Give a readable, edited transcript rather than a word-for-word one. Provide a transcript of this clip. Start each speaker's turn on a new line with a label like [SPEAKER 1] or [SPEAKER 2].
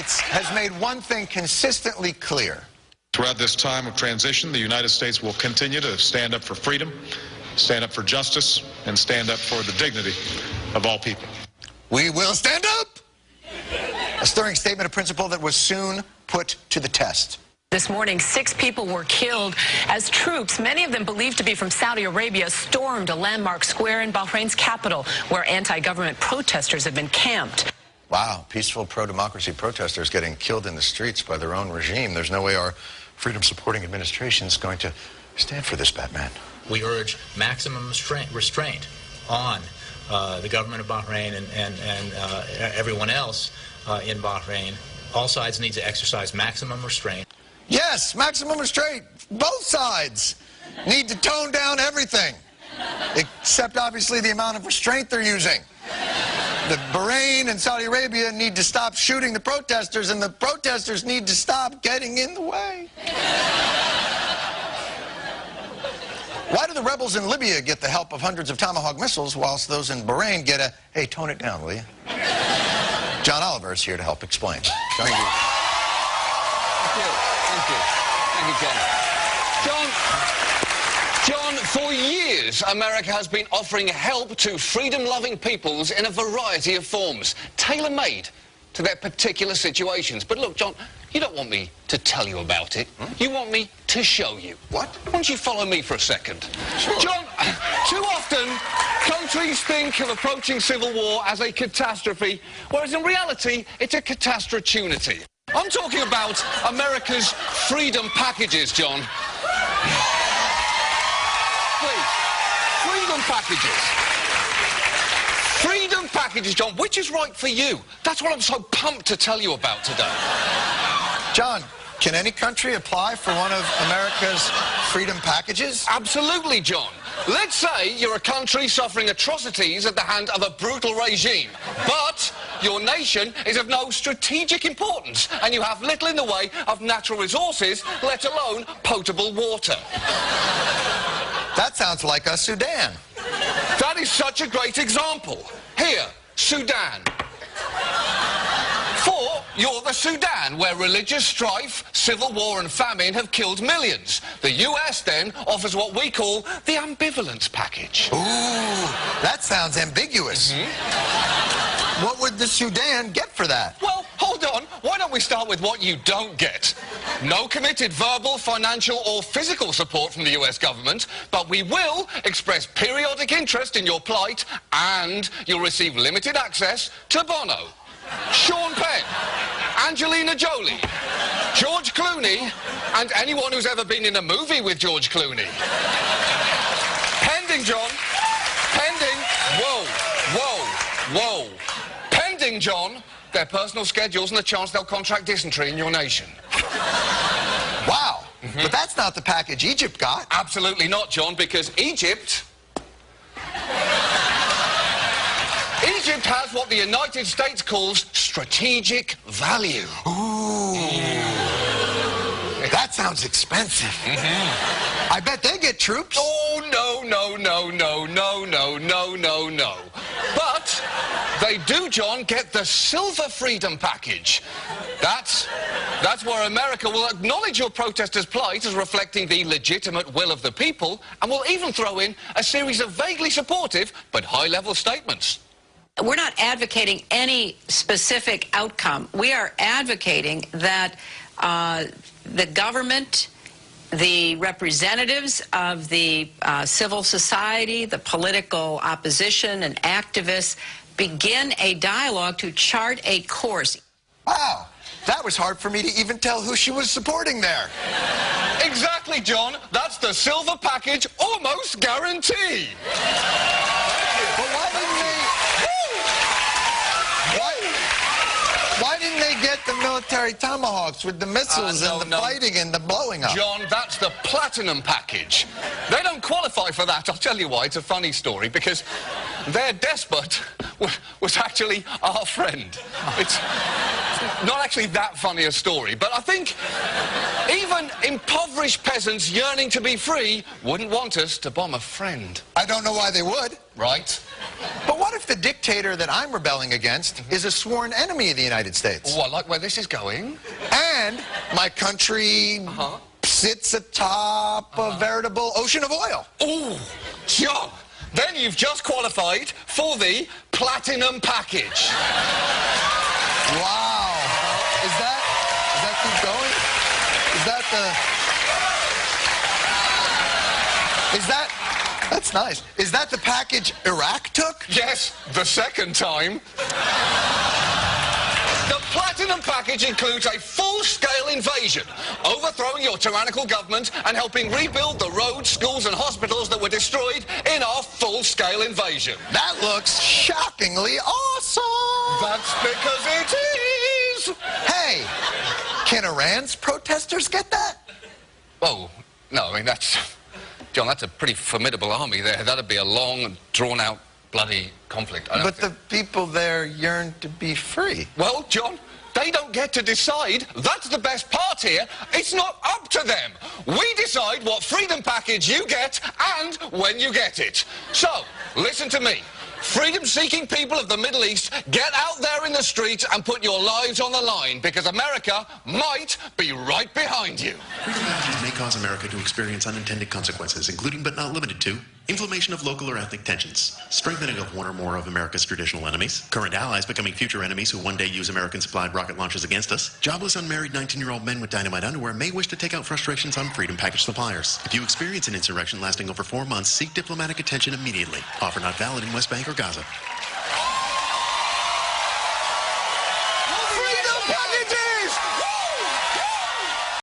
[SPEAKER 1] States has made one thing consistently clear.
[SPEAKER 2] Throughout this time of transition, the United States will continue to stand up for freedom, stand up for justice, and stand up for the dignity of all people.
[SPEAKER 1] We will stand up! A stirring statement of principle that was soon put to the test.
[SPEAKER 3] This morning, 6 people were killed as troops, many of them believed to be from Saudi Arabia, stormed a landmark square in Bahrain's capital, where anti-government protesters have been camped.
[SPEAKER 1] Wow, peaceful pro-democracy protesters getting killed in the streets by their own regime. There's no way our freedom-supporting administration is going to stand for this, Batman.
[SPEAKER 4] We urge maximum restraint on the government of Bahrain and everyone else in Bahrain. All sides need to exercise maximum restraint.
[SPEAKER 1] Yes, maximum restraint. Both sides need to tone down everything, except obviously the amount of restraint they're using. The Bahrain and Saudi Arabia need to stop shooting the protesters, and the protesters need to stop getting in the way. Why do the rebels in Libya get the help of hundreds of Tomahawk missiles, whilst those in Bahrain get a, hey, tone it down, will you? John Oliver is here to help explain. John,
[SPEAKER 5] Thank you, John, for years, America has been offering help to freedom-loving peoples in a variety of forms, tailor-made to their particular situations. But look, John, you don't want me to tell you about it. You want me to show you.
[SPEAKER 1] What?
[SPEAKER 5] Why don't you follow me for a second?
[SPEAKER 1] Sure.
[SPEAKER 5] John, too often, countries think of approaching civil war as a catastrophe, whereas in reality, it's a catastrophe. I'm talking about America's freedom packages, John. Please. Freedom packages. Freedom packages, John. Which is right for you? That's what I'm so pumped to tell you about today.
[SPEAKER 1] John, can any country apply for one of America's freedom packages?
[SPEAKER 5] Absolutely, John. Let's say you're a country suffering atrocities at the hand of a brutal regime, but your nation is of no strategic importance, and you have little in the way of natural resources, let alone potable water.
[SPEAKER 1] That sounds like a Sudan.
[SPEAKER 5] That is such a great example. Here, Sudan. For you're the Sudan, where religious strife, civil war and famine have killed millions. The US then offers what we call the ambivalence package.
[SPEAKER 1] Ooh, that sounds ambiguous. What would the Sudan get for that?
[SPEAKER 5] Well, hold on. Why don't we start with what you don't get? No committed verbal, financial or physical support from the US government, but we will express periodic interest in your plight, and you'll receive limited access to Bono, Sean Penn, Angelina Jolie, George Clooney, and anyone who's ever been in a movie with George Clooney. Pending, John. Pending. Whoa, whoa, whoa. Pending, John, their personal schedules and the chance they'll contract dysentery in your nation.
[SPEAKER 1] Wow. But that's not the package Egypt got.
[SPEAKER 5] Absolutely not, John, because Egypt has what the United States calls strategic value.
[SPEAKER 1] Ooh. That sounds expensive. I bet they get troops.
[SPEAKER 5] Oh, no. But they do, John, get the Silver Freedom Package. That's where America will acknowledge your protesters' plight as reflecting the legitimate will of the people, and will even throw in a series of vaguely supportive but high-level statements.
[SPEAKER 3] We're not advocating any specific outcome. We are advocating that the government, the representatives of the civil society, the political opposition and activists begin a dialogue to chart a course.
[SPEAKER 1] Wow, that was hard for me to even tell who she was supporting there.
[SPEAKER 5] Exactly, John. That's the Silver Package almost guarantee.
[SPEAKER 1] But why didn't they get the military tomahawks with the missiles and the fighting and the blowing up?
[SPEAKER 5] John, that's the Platinum Package. They don't qualify for that. I'll tell you why. It's a funny story, because their despot was actually our friend. It's not actually that funny a story, but I think even impoverished peasants yearning to be free wouldn't want us to bomb a friend.
[SPEAKER 1] I don't know why they would.
[SPEAKER 5] Right?
[SPEAKER 1] But what if the dictator that I'm rebelling against is a sworn enemy of the United States?
[SPEAKER 5] Oh, I like where this is going.
[SPEAKER 1] And my country sits atop a veritable ocean of oil.
[SPEAKER 5] Ooh, John, then you've just qualified for the platinum package.
[SPEAKER 1] Wow. Is that keep going? That's nice. Is that the package Iraq took?
[SPEAKER 5] Yes, the second time. The platinum package includes a full-scale invasion, overthrowing your tyrannical government and helping rebuild the roads, schools and hospitals that were destroyed in our full-scale invasion.
[SPEAKER 1] That looks shockingly awesome.
[SPEAKER 5] That's because it is.
[SPEAKER 1] Hey, can Iran's protesters get that?
[SPEAKER 5] Oh, no, I mean, John, that's a pretty formidable army there. That'd be a long, drawn-out, bloody conflict.
[SPEAKER 1] But the people there yearn to be free.
[SPEAKER 5] Well, John, they don't get to decide. That's the best part here. It's not up to them. We decide what freedom package you get and when you get it. So, listen to me. Freedom-seeking people of the Middle East, get out there in the streets and put your lives on the line, because America might be right behind you.
[SPEAKER 6] Freedom packages may cause America to experience unintended consequences, including but not limited to inflammation of local or ethnic tensions, strengthening of one or more of America's traditional enemies, current allies becoming future enemies who one day use American-supplied rocket launches against us, jobless unmarried 19-year-old men with dynamite underwear may wish to take out frustrations on freedom package suppliers. If you experience an insurrection lasting over 4 months, seek diplomatic attention immediately. Offer not valid in West Bank or Gaza.